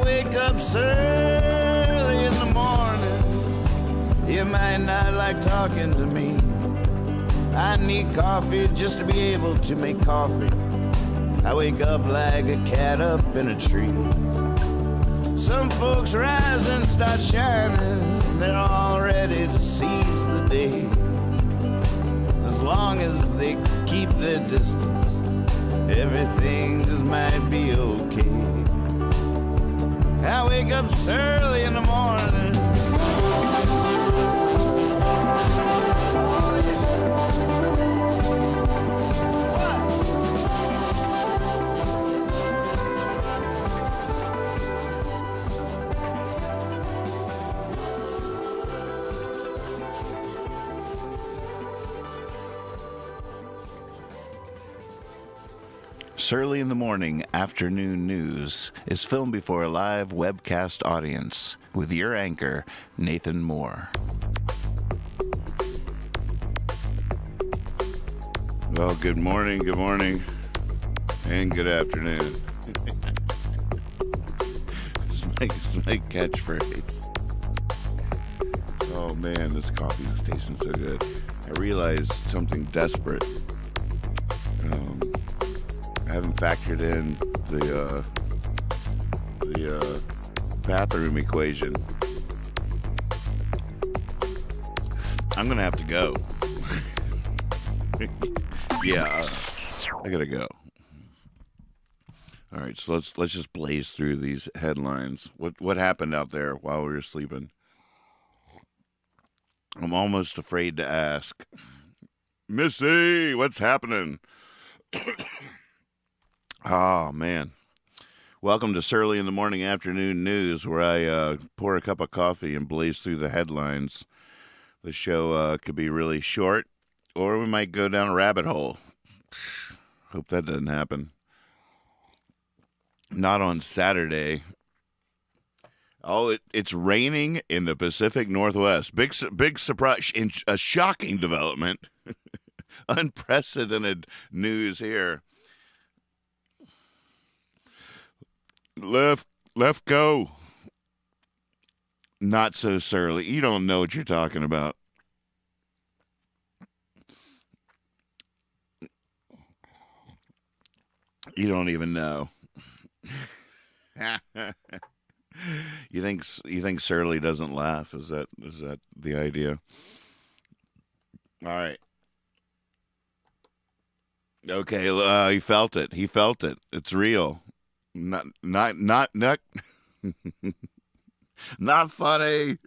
wake up so early in the morning. You might not like talking to me. I need coffee just to be able to make coffee. I wake up like a cat up in a tree. Some folks rise and start shining. They're all ready to seize the day. As long as they keep their distance, everything just might be okay. I wake up so early in the morning. Surly in the Morning Afternoon News is filmed before a live webcast audience with your anchor, Nathan Moore. Well, good morning, and good afternoon. It's my catchphrase. Oh man, this coffee is tasting so good. I realized something desperate. I haven't factored in the bathroom equation. I'm gonna have to go. Yeah, I gotta go. All right, so let's just blaze through these headlines. What happened out there while we were sleeping? I'm almost afraid to ask. Missy, what's happening? Oh, man. Welcome to Surly in the Morning Afternoon News, where I pour a cup of coffee and blaze through the headlines. The show could be really short, or we might go down a rabbit hole. Hope that doesn't happen. Not on Saturday. Oh, it's raining in the Pacific Northwest. Big surprise, a shocking development. Unprecedented news here. Left go. Not so surly. You don't know what you're talking about. You don't even know. You think Surly doesn't laugh? Is that the idea? All right. Okay, he felt it. It's real. Not not funny.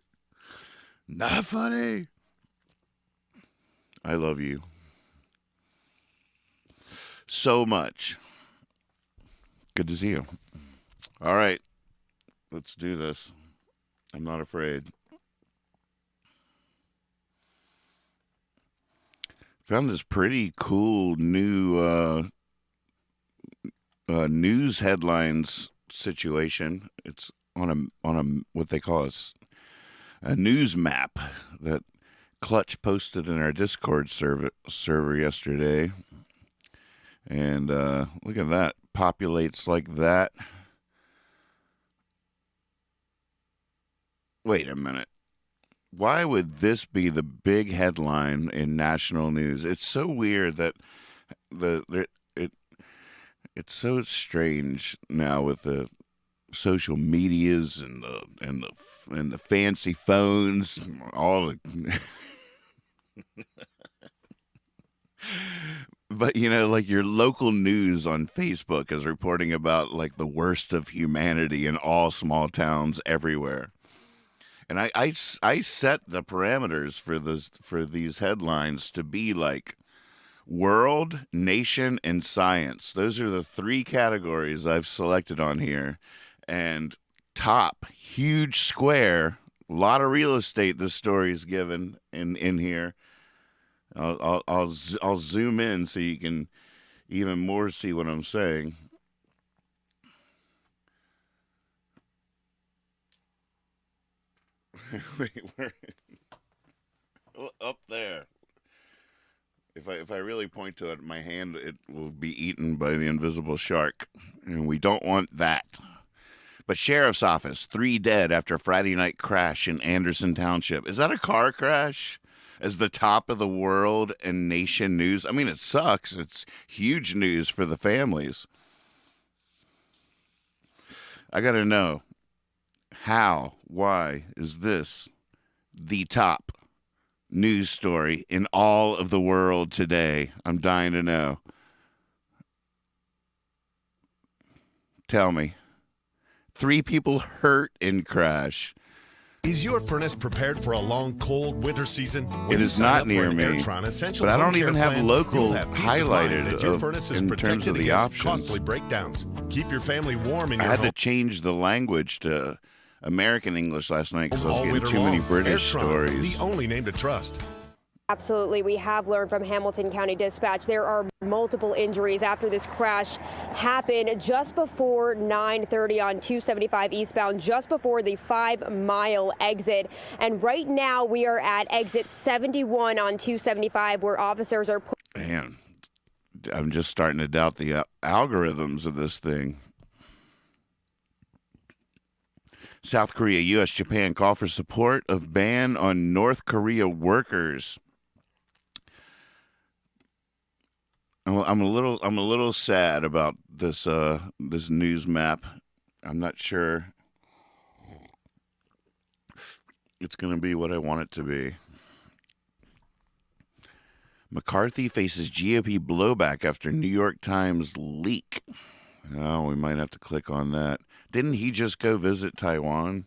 Not funny. I love you so much. Good to see you. All right. Let's do this. I'm not afraid. Found this pretty cool new news headlines situation. It's on a what they call a news map that Clutch posted in our Discord server yesterday. And look at that. Populates like that. Wait a minute. Why would this be the big headline in national news? It's so weird that it's so strange now with the social medias and the fancy phones, all the But, like your local news on Facebook is reporting about like the worst of humanity in all small towns everywhere. And I set the parameters for these headlines to be like world, nation, and science. Those are the three categories I've selected on here. And top, huge square, a lot of real estate this story is given in here. I'll zoom in so you can even more see what I'm saying. Wait, where? Up there. If I really point to it, my hand, it will be eaten by the invisible shark, and we don't want that. But sheriff's office, 3 dead after Friday night crash in Anderson Township. Is that a car crash? As the top of the world and nation news? I mean, it sucks. It's huge news for the families. I got to know, why is this the top news story in all of the world today? I'm dying to know. Tell me. 3 people hurt in crash. Is your furnace prepared for a long, cold winter season? It is not near me, but I don't even have local highlighted in terms of the options. Costly breakdowns. Keep your family warm in I your had home. to change the language to American English last night because I was getting too many British stories. The only name to trust. Absolutely. We have learned from Hamilton County Dispatch there are multiple injuries after this crash happened just before 9:30 on 275 eastbound, just before the 5-mile exit. And right now we are at exit 71 on 275 where officers are... Man, I'm just starting to doubt the algorithms of this thing. South Korea, U.S., Japan call for support of ban on North Korea workers. I'm a little sad about this this news map. I'm not sure it's going to be what I want it to be. McCarthy faces GOP blowback after New York Times leak. Oh, we might have to click on that. Didn't he just go visit Taiwan,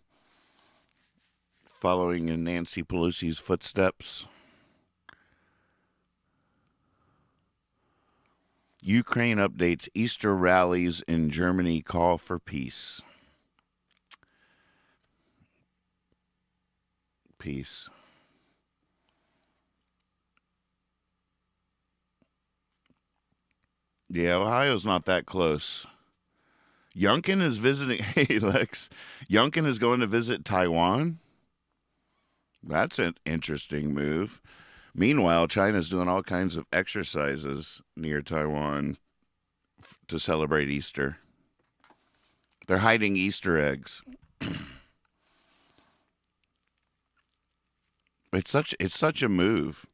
following in Nancy Pelosi's footsteps? Ukraine updates Easter rallies in Germany call for peace. Peace. Yeah, Ohio's not that close. Youngkin is visiting. Hey, Lex. Youngkin is going to visit Taiwan. That's an interesting move. Meanwhile, China's doing all kinds of exercises near Taiwan to celebrate Easter. They're hiding Easter eggs. It's such a move.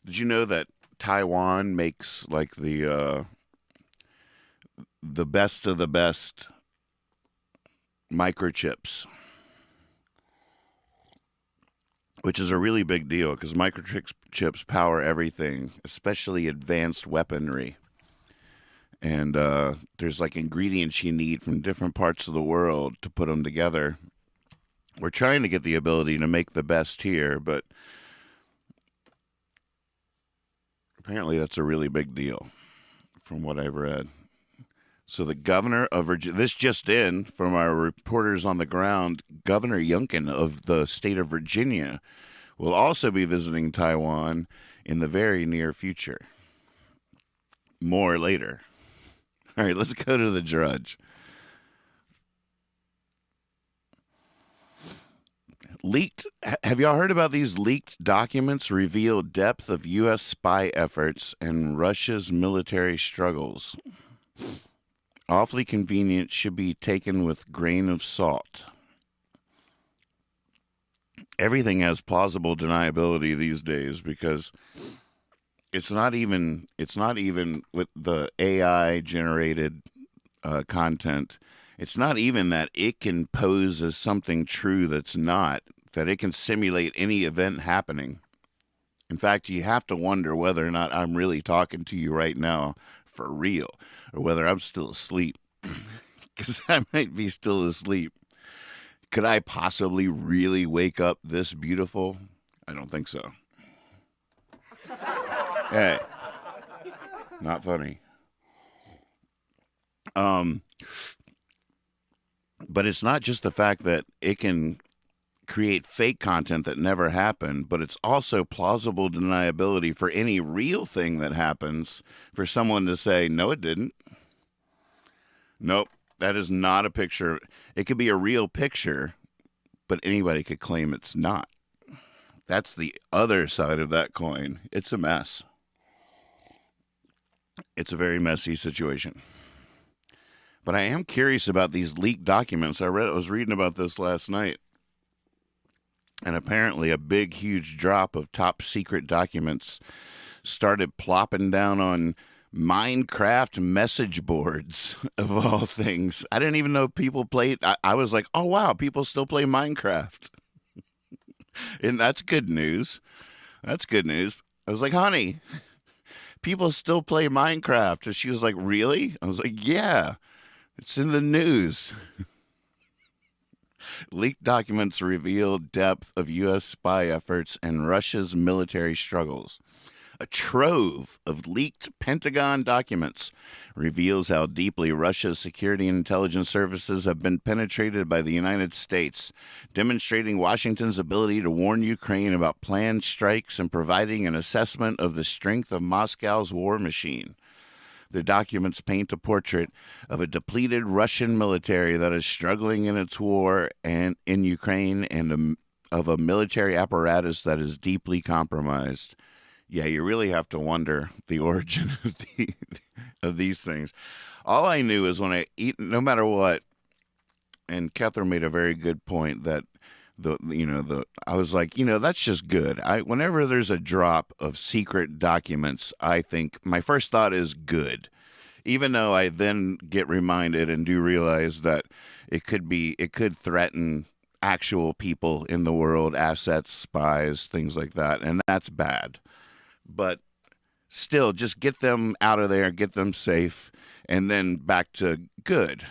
Did you know that Taiwan makes like the best of the best microchips? Which is a really big deal because microchips power everything, especially advanced weaponry. And there's like ingredients you need from different parts of the world to put them together. We're trying to get the ability to make the best here, but apparently that's a really big deal from what I've read. So the governor of Virginia, this just in from our reporters on the ground, Governor Youngkin of the state of Virginia will also be visiting Taiwan in the very near future. More later. All right, let's go to the Drudge. Have y'all heard about these leaked documents reveal depth of U.S. spy efforts and Russia's military struggles? Awfully convenient, should be taken with grain of salt. Everything has plausible deniability these days because it's not even with the AI generated content. It's not even that it can pose as something true that's not, that it can simulate any event happening. In fact, you have to wonder whether or not I'm really talking to you right now for real, or whether I'm still asleep, because I might be still asleep. Could I possibly really wake up this beautiful? I don't think so. Hey, not funny. But it's not just the fact that it can create fake content that never happened, but it's also plausible deniability for any real thing that happens for someone to say, no, it didn't. Nope, that is not a picture. It could be a real picture, but anybody could claim it's not. That's the other side of that coin. It's a mess. It's a very messy situation. But I am curious about these leaked documents. I was reading about this last night. And apparently a big, huge drop of top secret documents started plopping down on Minecraft message boards, of all things. I didn't even know people played. I was like, oh, wow, people still play Minecraft. And that's good news. That's good news. I was like, honey, people still play Minecraft. And she was like, really? I was like, yeah, it's in the news. Leaked documents reveal depth of U.S. spy efforts and Russia's military struggles. A trove of leaked Pentagon documents reveals how deeply Russia's security and intelligence services have been penetrated by the United States, demonstrating Washington's ability to warn Ukraine about planned strikes and providing an assessment of the strength of Moscow's war machine. The documents paint a portrait of a depleted Russian military that is struggling in its war and in Ukraine, and of a military apparatus that is deeply compromised. Yeah, you really have to wonder the origin of these things. All I knew is when I eat, no matter what, and Catherine made a very good point that I was like, that's just good. Whenever there's a drop of secret documents, I think my first thought is good, even though I then get reminded and do realize that it could threaten actual people in the world, assets, spies, things like that, and that's bad. But still, just get them out of there, get them safe, and then back to good.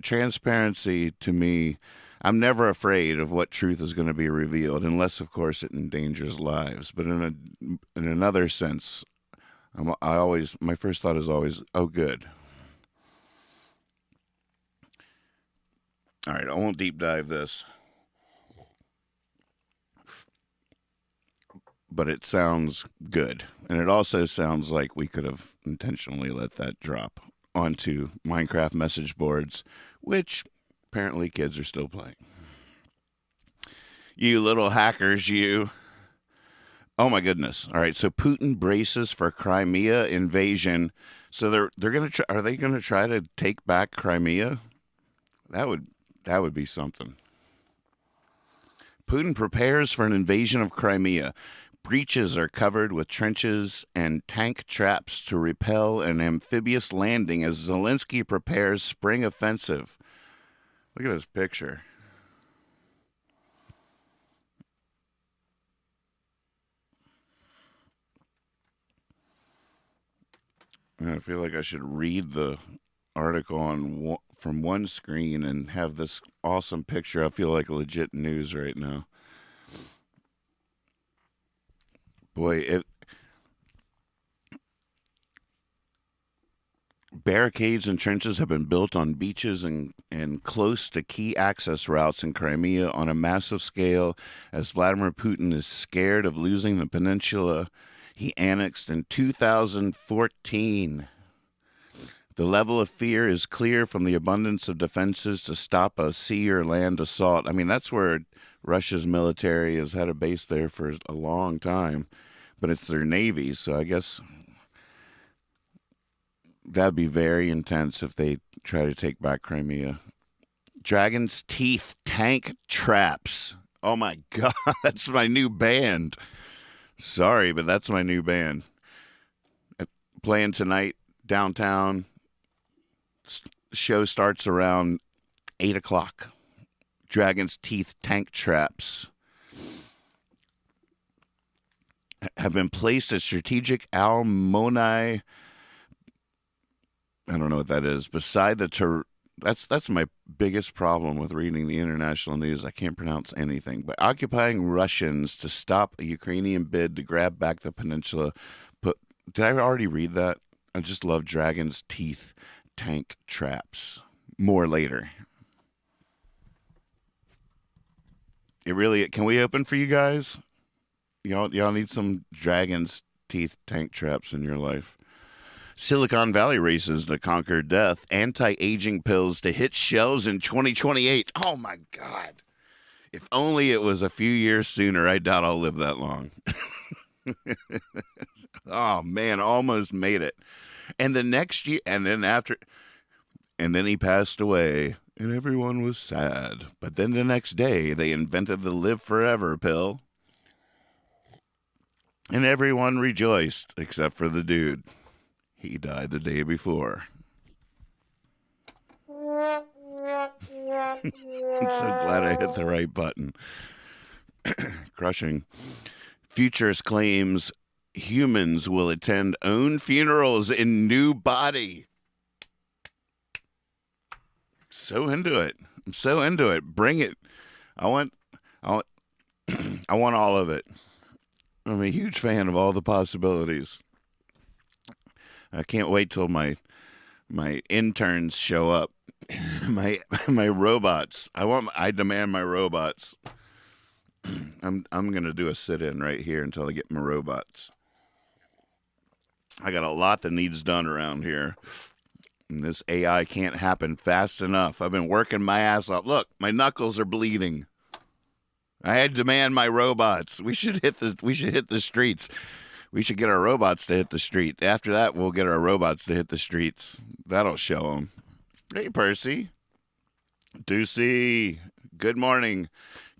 Transparency, to me, I'm never afraid of what truth is going to be revealed, unless, of course, it endangers lives. But in another sense, my first thought is always, oh, good. All right, I won't deep dive this. But it sounds good. And it also sounds like we could have intentionally let that drop onto Minecraft message boards, which apparently kids are still playing. You little hackers, you. Oh my goodness. All right, so Putin braces for Crimea invasion. So they're going to are they going to try to take back Crimea? That would be something. Putin prepares for an invasion of Crimea. Breaches are covered with trenches and tank traps to repel an amphibious landing as Zelensky prepares spring offensive. Look at this picture. I feel like I should read the article from one screen and have this awesome picture. I feel like legit news right now. Boy, barricades and trenches have been built on beaches and close to key access routes in Crimea on a massive scale as Vladimir Putin is scared of losing the peninsula he annexed in 2014. The level of fear is clear from the abundance of defenses to stop a sea or land assault. I mean, that's where Russia's military has had a base there for a long time, but it's their navy, so I guess that'd be very intense if they try to take back Crimea. Dragon's Teeth tank traps. Oh my God, that's my new band. Sorry, but that's my new band. Playing tonight downtown. Show starts around 8 o'clock. Dragon's Teeth tank traps have been placed at strategic Almonai. I don't know what that is. Beside the that's my biggest problem with reading the international news. I can't pronounce anything. But occupying Russians to stop a Ukrainian bid to grab back the peninsula. Did I already read that? I just love Dragon's Teeth tank traps. More later. Can we open for you guys? Y'all need some Dragon's Teeth tank traps in your life. Silicon Valley races to conquer death. Anti-aging pills to hit shelves in 2028. Oh my God. If only it was a few years sooner. I doubt I'll live that long. Oh man, almost made it. And the next year, and then after, And then he passed away, and everyone was sad. But then the next day, they invented the Live Forever pill. And everyone rejoiced, except for the dude. He died the day before. I'm so glad I hit the right button. Crushing. Futurist claims humans will attend own funerals in new body. So into it. I'm so into it. Bring it. I want I want all of it. I'm a huge fan of all the possibilities. I can't wait till my interns show up. my robots. I demand my robots. I'm gonna do a sit-in right here until I get my robots. I got a lot that needs done around here. And this AI can't happen fast enough. I've been working my ass off. Look, my knuckles are bleeding. I demand my robots. We should hit the streets. We should get our robots to hit the street. After that, we'll get our robots to hit the streets. That'll show them. Hey, Percy. Deucey. Good morning.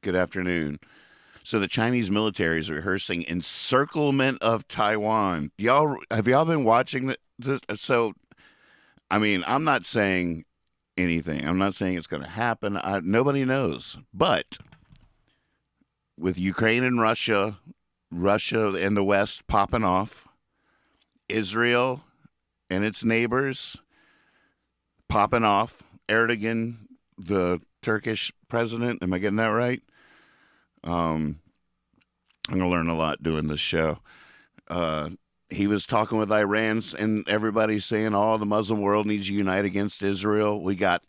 Good afternoon. So the Chinese military is rehearsing encirclement of Taiwan. Have y'all been watching this? So, I mean, I'm not saying anything. I'm not saying it's going to happen. Nobody knows. But with Ukraine and Russia and the West popping off, Israel and its neighbors popping off, Erdogan, the Turkish president, am I getting that right? I'm going to learn a lot doing this show. He was talking with Iran, and everybody's saying, the Muslim world needs to unite against Israel. We got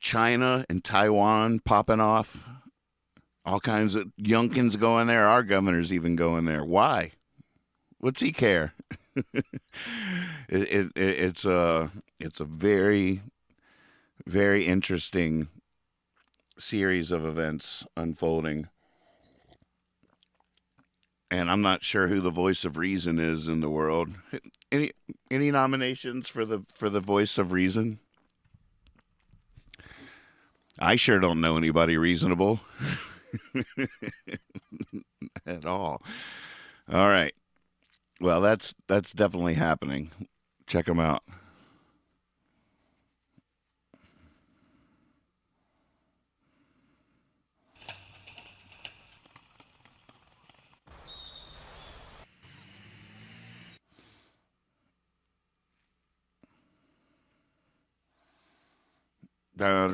China and Taiwan popping off. All kinds of youngkins going there. Our governor's even going there. Why? What's he care? It's a very, very interesting series of events unfolding. And I'm not sure who the voice of reason is in the world. Any nominations for the voice of reason? I sure don't know anybody reasonable. At all. All right. Well, that's definitely happening. Check them out. Your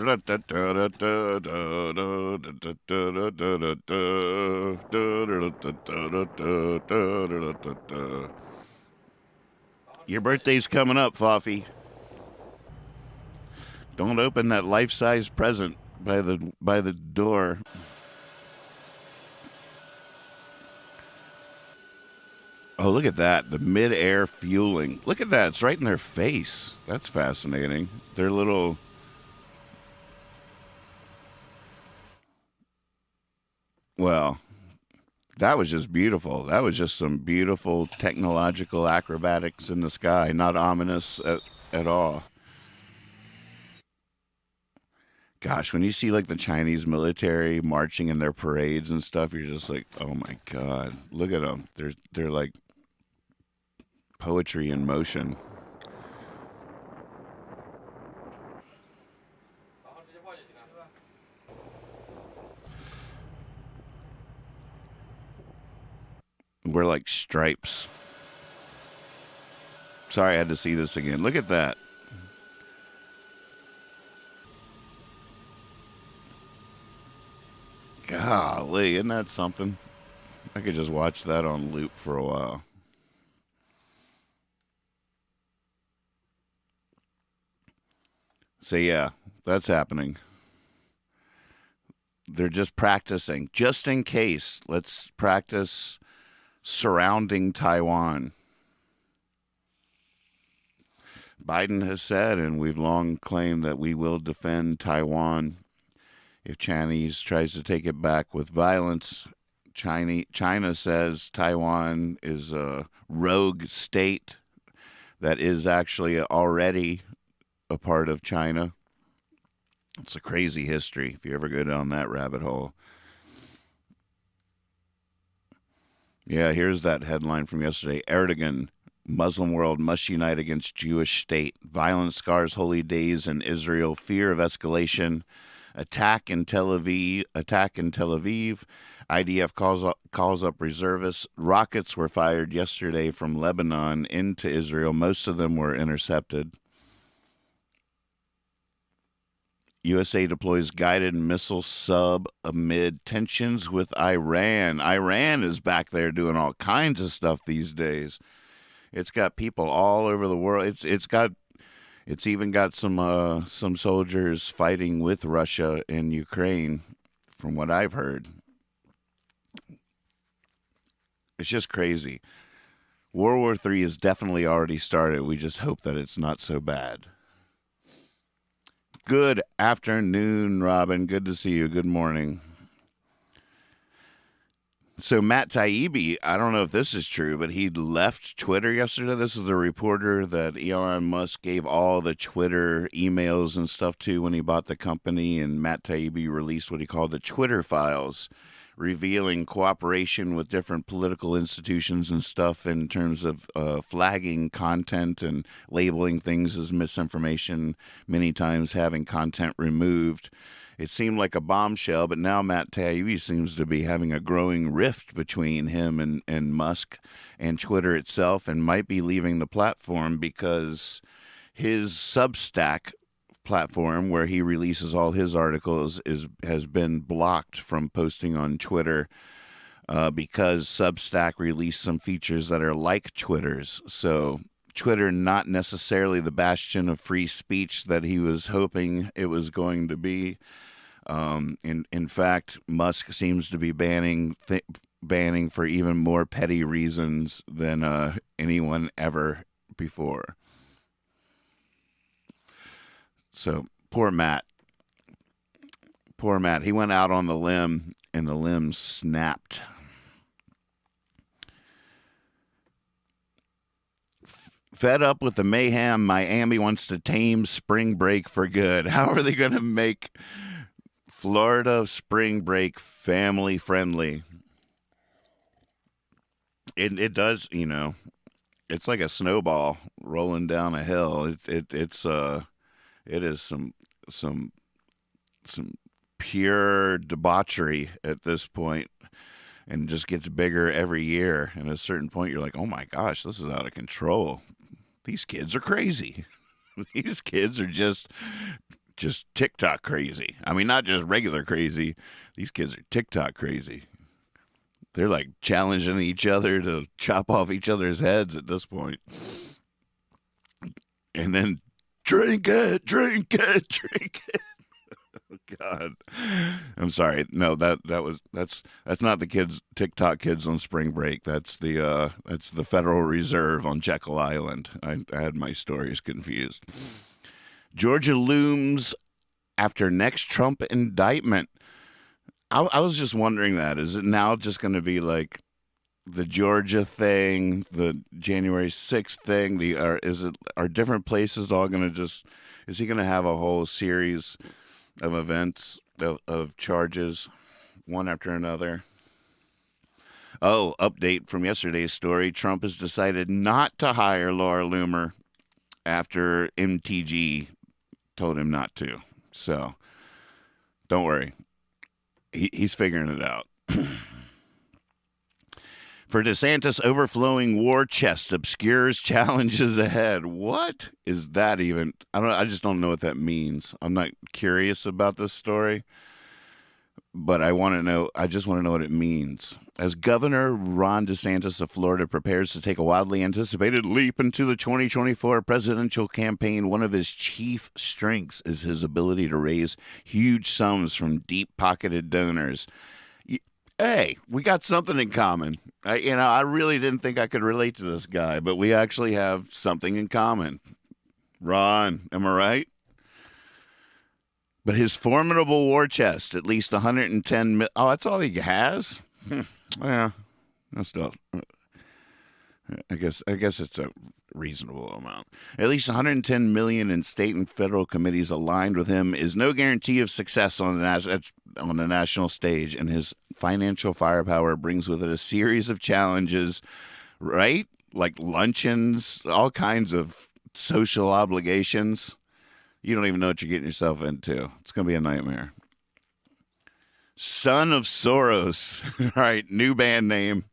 birthday's coming up, Foffy. Don't open that life-size present by the door. Oh, look at that. The mid-air fueling. Look at that. It's right in their face. That's fascinating. Their little... Well, that was just beautiful. That was just some beautiful technological acrobatics in the sky. Not ominous at all. Gosh, when you see like the Chinese military marching in their parades and stuff, you're just like, oh my God, look at them. They're like poetry in motion. We're like stripes. Sorry, I had to see this again. Look at that. Golly, isn't that something? I could just watch that on loop for a while. So yeah, that's happening. They're just practicing. Just in case, let's practice surrounding Taiwan. Biden has said, and we've long claimed, that we will defend Taiwan if Chinese tries to take it back with violence. China says Taiwan is a rogue state that is actually already a part of China. It's a crazy history if you ever go down that rabbit hole. Yeah, here's that headline from yesterday. Erdogan, Muslim world must unite against Jewish state. Violence scars holy days in Israel. Fear of escalation. Attack in Tel Aviv. IDF calls up reservists. Rockets were fired yesterday from Lebanon into Israel. Most of them were intercepted. USA deploys guided missile sub amid tensions with Iran. Iran is back there doing all kinds of stuff these days. It's got people all over the world. It's even got some soldiers fighting with Russia in Ukraine, from what I've heard. It's just crazy. World War III has definitely already started. We just hope that it's not so bad. Good afternoon, Robin. Good to see you. Good morning. So Matt Taibbi, I don't know if this is true, but he left Twitter yesterday. This is the reporter that Elon Musk gave all the Twitter emails and stuff to when he bought the company, and Matt Taibbi released what he called the Twitter files, revealing cooperation with different political institutions and stuff in terms of flagging content and labeling things as misinformation, many times having content removed. It seemed like a bombshell, but now Matt Taibbi seems to be having a growing rift between him and Musk and Twitter itself, and might be leaving the platform because his Substack platform, where he releases all his articles, has been blocked from posting on Twitter because Substack released some features that are like Twitter's. So Twitter, not necessarily the bastion of free speech that he was hoping it was going to be. In fact, Musk seems to be banning for even more petty reasons than anyone ever before. So poor Matt. He went out on the limb, and the limb snapped. Fed up with the mayhem, Miami wants to tame spring break for good. How are they going to make Florida spring break family friendly? It does, it's like a snowball rolling down a hill. It is some pure debauchery at this point, and just gets bigger every year. And at a certain point, you're like, oh my gosh, this is out of control. These kids are crazy. These kids are just TikTok crazy. I mean, not just regular crazy. These kids are TikTok crazy. They're like challenging each other to chop off each other's heads at this point. And then drink it. Oh God, I'm sorry. No, that's not the kids, TikTok kids on spring break. That's the Federal Reserve on Jekyll Island. I had my stories confused. Georgia looms after next Trump indictment. I was just wondering that. Is it now just going to be like the Georgia thing, the January 6th thing? Are different places all going to just? Is he going to have a whole series of events, of charges, one after another? Oh, update from yesterday's story. Trump has decided not to hire Laura Loomer after MTG told him not to. So don't worry. He's figuring it out. For DeSantis, overflowing war chest obscures challenges ahead. What is that even? I just don't know what that means. I'm not curious about this story, but I just want to know what it means. As Governor Ron DeSantis of Florida prepares to take a wildly anticipated leap into the 2024 presidential campaign, one of his chief strengths is his ability to raise huge sums from deep-pocketed donors. Hey, we got something in common. I really didn't think I could relate to this guy, but we actually have something in common. Ron, am I right? But his formidable war chest, at least 110 million. Oh, that's all he has? Yeah, that's still. I guess it's a reasonable amount. At least 110 million in state and federal committees aligned with him is no guarantee of success on the national stage, and his financial firepower brings with it a series of challenges, right? Like luncheons, all kinds of social obligations. You don't even know what you're getting yourself into. It's going to be a nightmare. Son of Soros. All right, new band name.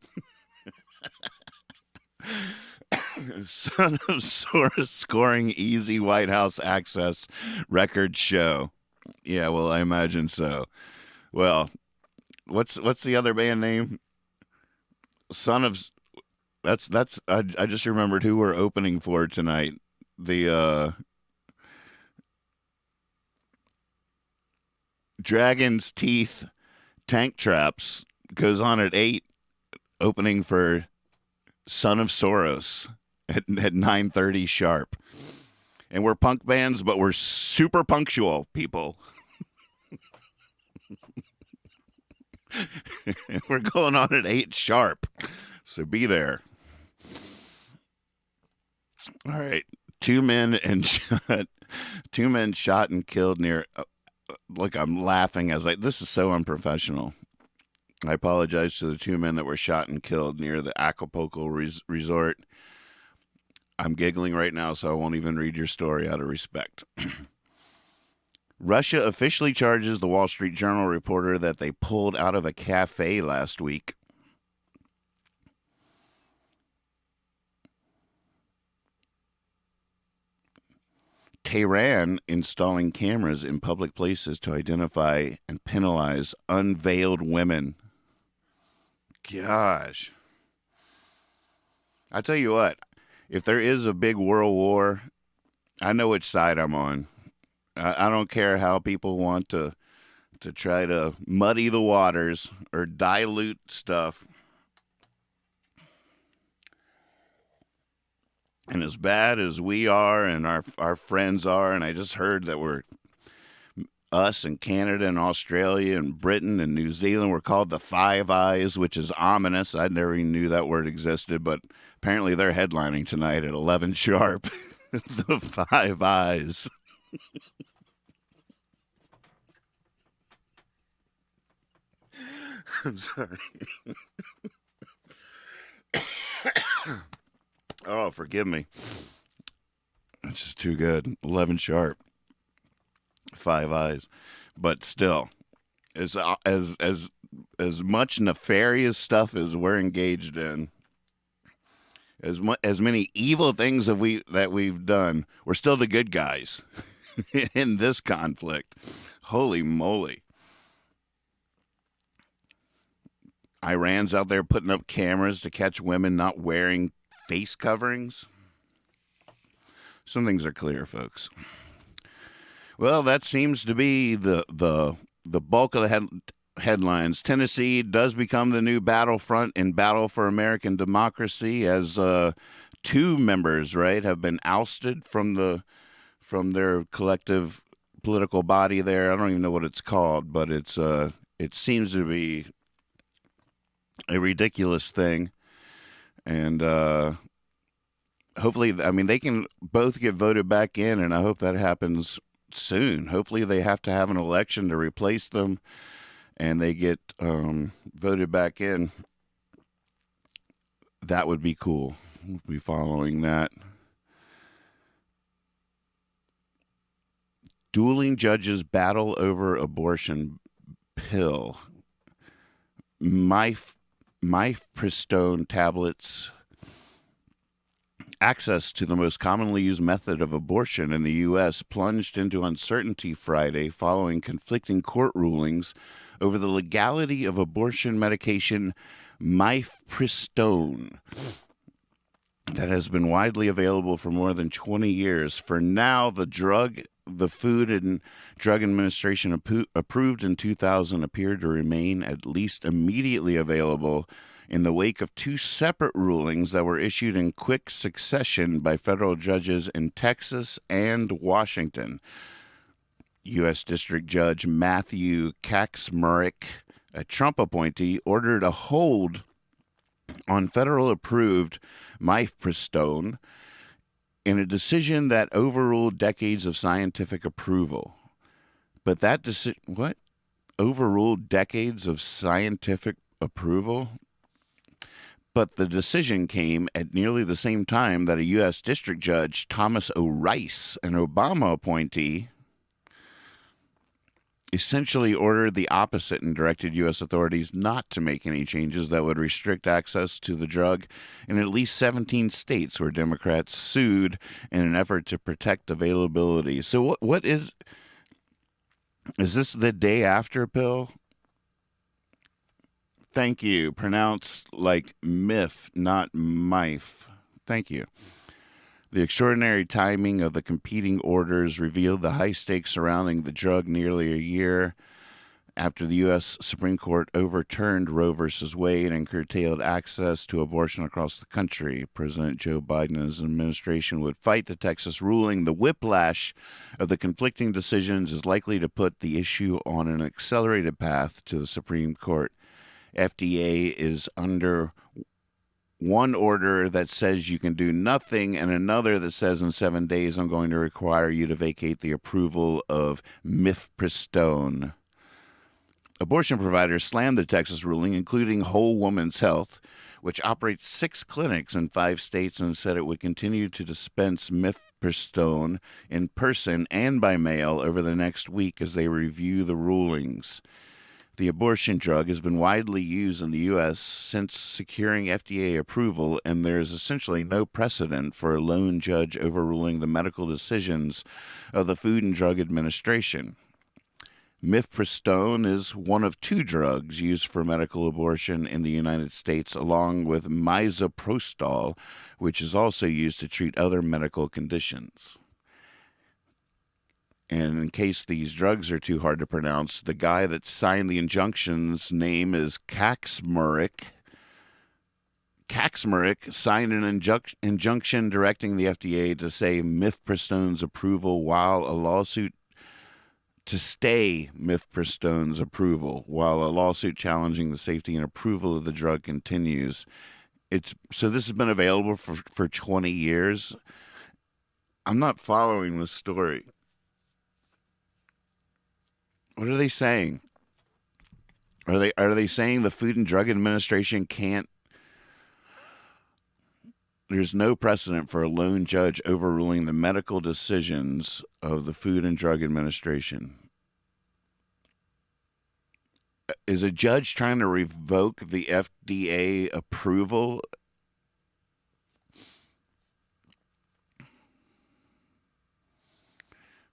Son of Soros scoring easy White House access record show. Yeah, well, I imagine so. Well, what's the other band name? Son of... That's I just remembered who we're opening for tonight. The Dragon's Teeth Tank Traps goes on at 8, opening for Son of Soros at 9:30 sharp. And we're punk bands, but we're super punctual, people. We're going on at 8 sharp, so be there. All right, two men shot and killed near. Look, I'm laughing as this is so unprofessional. I apologize to the 2 men that were shot and killed near the Acapulco resort. I'm giggling right now, so I won't even read your story out of respect. Russia officially charges the Wall Street Journal reporter that they pulled out of a cafe last week. Tehran installing cameras in public places to identify and penalize unveiled women. Gosh. I tell you what, if there is a big world war, I know which side I'm on. I don't care how people want to try to muddy the waters or dilute stuff. And as bad as we are and our friends are, and I just heard that us and Canada and Australia and Britain and New Zealand were called the Five Eyes, which is ominous. I never even knew that word existed, but apparently they're headlining tonight at 11 sharp. The Five Eyes. I'm sorry. Oh, forgive me. It's just too good. 11 sharp. Five Eyes. But still, as much nefarious stuff as we're engaged in, as many evil things that we've done, we're still the good guys in this conflict. Holy moly. Iran's out there putting up cameras to catch women not wearing face coverings. Some things are clear, folks. Well, that seems to be the bulk of the headlines. Tennessee does become the new battlefront in battle for American democracy, as 2 members, right, have been ousted from their collective political body there. I don't even know what it's called, but it seems to be a ridiculous thing. And hopefully, I mean, they can both get voted back in, and I hope that happens soon. Hopefully they have to have an election to replace them, and they get voted back in. That would be cool. We'll be following that. Dueling judges battle over abortion pill. Mifepristone tablets. Access to the most commonly used method of abortion in the U.S. plunged into uncertainty Friday following conflicting court rulings over the legality of abortion medication mifepristone that has been widely available for more than 20 years. For now, the Food and Drug Administration approved in 2000 appeared to remain at least immediately available in the wake of 2 separate rulings that were issued in quick succession by federal judges in Texas and Washington. U.S. District Judge Matthew Kacsmaryk, a Trump appointee, ordered a hold on federal-approved mifepristone in a decision that overruled decades of scientific approval. But that decision, what? Overruled decades of scientific approval? But the decision came at nearly the same time that a U.S. District Judge, Thomas O. Rice, an Obama appointee, essentially ordered the opposite and directed U.S. authorities not to make any changes that would restrict access to the drug in at least 17 states where Democrats sued in an effort to protect availability. So what is this the day after pill? Thank you. Pronounced like myth, not mife. Thank you. The extraordinary timing of the competing orders revealed the high stakes surrounding the drug nearly a year after the U.S. Supreme Court overturned Roe v. Wade and curtailed access to abortion across the country. President Joe Biden and his administration would fight the Texas ruling. The whiplash of the conflicting decisions is likely to put the issue on an accelerated path to the Supreme Court. FDA is under one order that says you can do nothing and another that says in 7 days I'm going to require you to vacate the approval of mifepristone. Abortion providers slammed the Texas ruling, including Whole Woman's Health, which operates 6 clinics in 5 states, and said it would continue to dispense mifepristone in person and by mail over the next week as they review the rulings. The abortion drug has been widely used in the U.S. since securing FDA approval, and there is essentially no precedent for a lone judge overruling the medical decisions of the Food and Drug Administration. Mifepristone is one of 2 drugs used for medical abortion in the United States, along with misoprostol, which is also used to treat other medical conditions. And in case these drugs are too hard to pronounce, the guy that signed the injunction's name is Kaczmarek. Kaczmarek signed an injunction directing the FDA to say mifepristone's approval while a lawsuit challenging the safety and approval of the drug continues. So this has been available for 20 years. I'm not following this story. What are they saying? Are they saying the Food and Drug Administration can't? There's no precedent for a lone judge overruling the medical decisions of the Food and Drug Administration. Is a judge trying to revoke the FDA approval?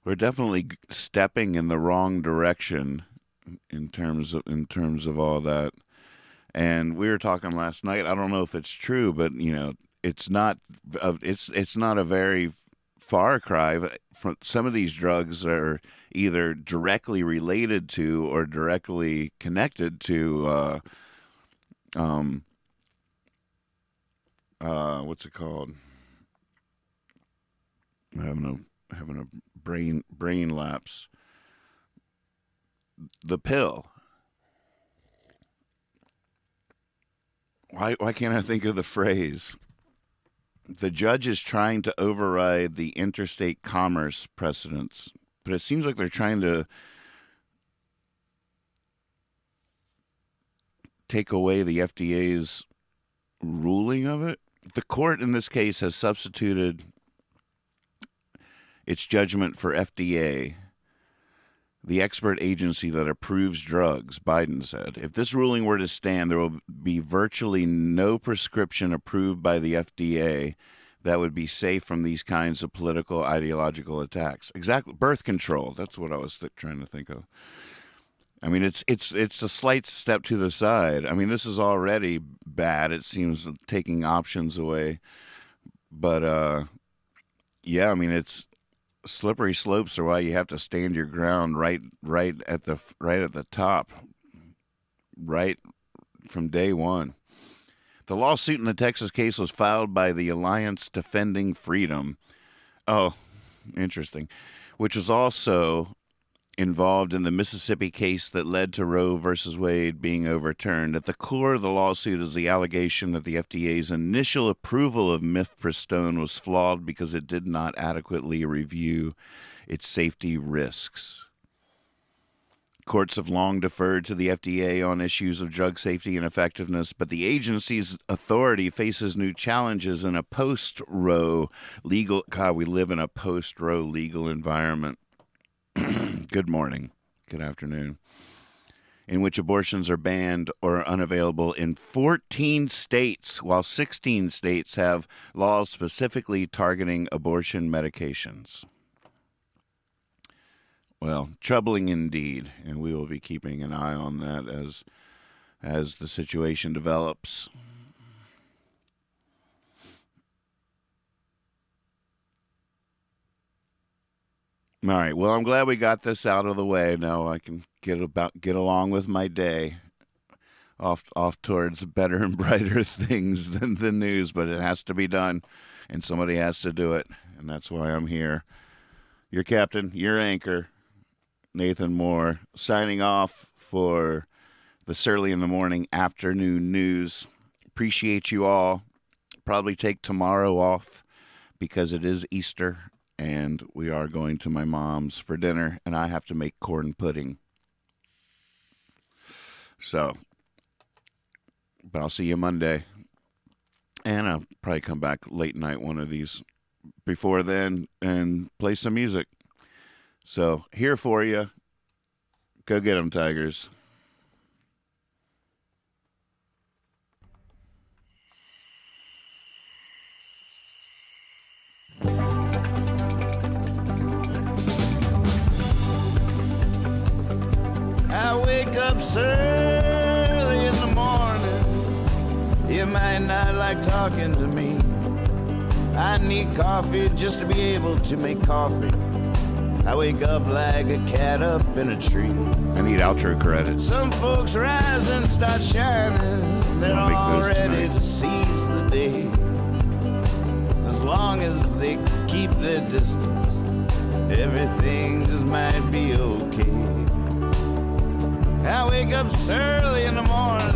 We're definitely stepping in the wrong direction in terms of all that. And we were talking last night. I don't know if it's true, but it's not a very far cry. From some of these drugs are either directly related to or directly connected to what's it called? I'm having a brain lapse. The pill. Why can't I think of the phrase? The judge is trying to override the interstate commerce precedents, but it seems like they're trying to take away the FDA's ruling of it. The court in this case has substituted its judgment for FDA, the expert agency that approves drugs, Biden said. If this ruling were to stand, there will be virtually no prescription approved by the FDA that would be safe from these kinds of political, ideological attacks. Exactly. Birth control. That's what I was trying to think of. I mean, it's a slight step to the side. I mean, this is already bad. It seems taking options away. But, yeah, I mean, it's slippery slopes are why you have to stand your ground right at the top, right from day one. The lawsuit in the Texas case was filed by the Alliance Defending Freedom. Oh, interesting. Which was also involved in the Mississippi case that led to Roe versus Wade being overturned. At the core of the lawsuit is the allegation that the FDA's initial approval of mifepristone was flawed because it did not adequately review its safety risks. Courts have long deferred to the FDA on issues of drug safety and effectiveness, but the agency's authority faces new challenges in a post-Roe legal... God, we live in a post-Roe legal environment. Good morning. Good afternoon. In which abortions are banned or unavailable in 14 states, while 16 states have laws specifically targeting abortion medications. Well, troubling indeed, and we will be keeping an eye on that as the situation develops. All right, well, I'm glad we got this out of the way. Now I can get along with my day off towards better and brighter things than the news, but it has to be done, and somebody has to do it, and that's why I'm here. Your captain, your anchor, Nathan Moore, signing off for the Surly in the Morning afternoon news. Appreciate you all. Probably take tomorrow off because it is Easter and we are going to my mom's for dinner and I have to make corn pudding. So, but I'll see you Monday. And I'll probably come back late night one of these before then and play some music. So, here for you. Go get 'em, Tigers. I wake up early in the morning. You might not like talking to me. I need coffee just to be able to make coffee. I wake up like a cat up in a tree. I need outro credits. Some folks rise and start shining. They're all ready to seize the day. As long as they keep their distance, everything just might be okay. I wake up early in the morning.